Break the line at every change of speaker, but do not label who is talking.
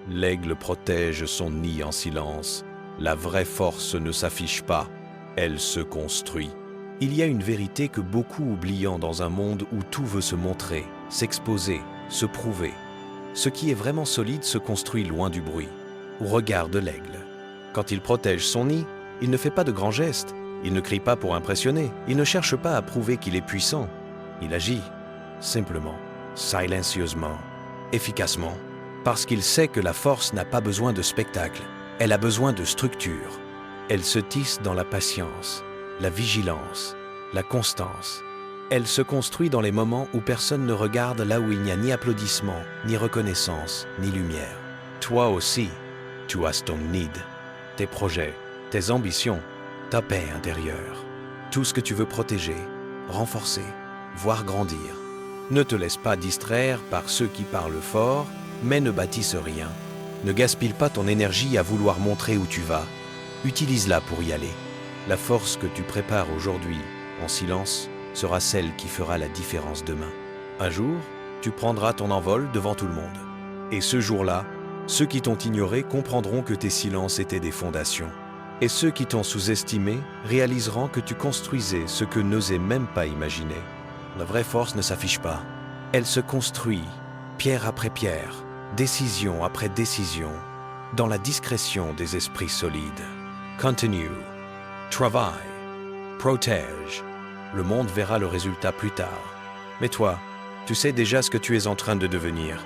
L'aigle protège son nid en silence. La vraie force ne s'affiche pas, elle se construit. Il y a une vérité que beaucoup oubliant dans un monde où tout veut se montrer, s'exposer, se prouver. Ce qui est vraiment solide se construit loin du bruit. Regarde l'aigle. Quand il protège son nid, il ne fait pas de grands gestes, il ne crie pas pour impressionner, il ne cherche pas à prouver qu'il est puissant. Il agit, simplement, silencieusement, efficacement, parce qu'il sait que la force n'a pas besoin de spectacle, elle a besoin de structure. Elle se tisse dans la patience, la vigilance, la constance. Elle se construit dans les moments où personne ne regarde, là où il n'y a ni applaudissements, ni reconnaissance, ni lumière. Toi aussi, tu as ton nid, tes projets, tes ambitions, ta paix intérieure. Tout ce que tu veux protéger, renforcer, voir grandir. Ne te laisse pas distraire par ceux qui parlent fort, mais ne bâtissent rien. Ne gaspille pas ton énergie à vouloir montrer où tu vas. Utilise-la pour y aller. La force que tu prépares aujourd'hui, en silence, sera celle qui fera la différence demain. Un jour, tu prendras ton envol devant tout le monde. Et ce jour-là, ceux qui t'ont ignoré comprendront que tes silences étaient des fondations. Et ceux qui t'ont sous-estimé réaliseront que tu construisais ce que n'osaient même pas imaginer. La vraie force ne s'affiche pas. Elle se construit, pierre après pierre, décision après décision, dans la discrétion des esprits solides. Continue, travaille, protège. Le monde verra le résultat plus tard. Mais toi, tu sais déjà ce que tu es en train de devenir.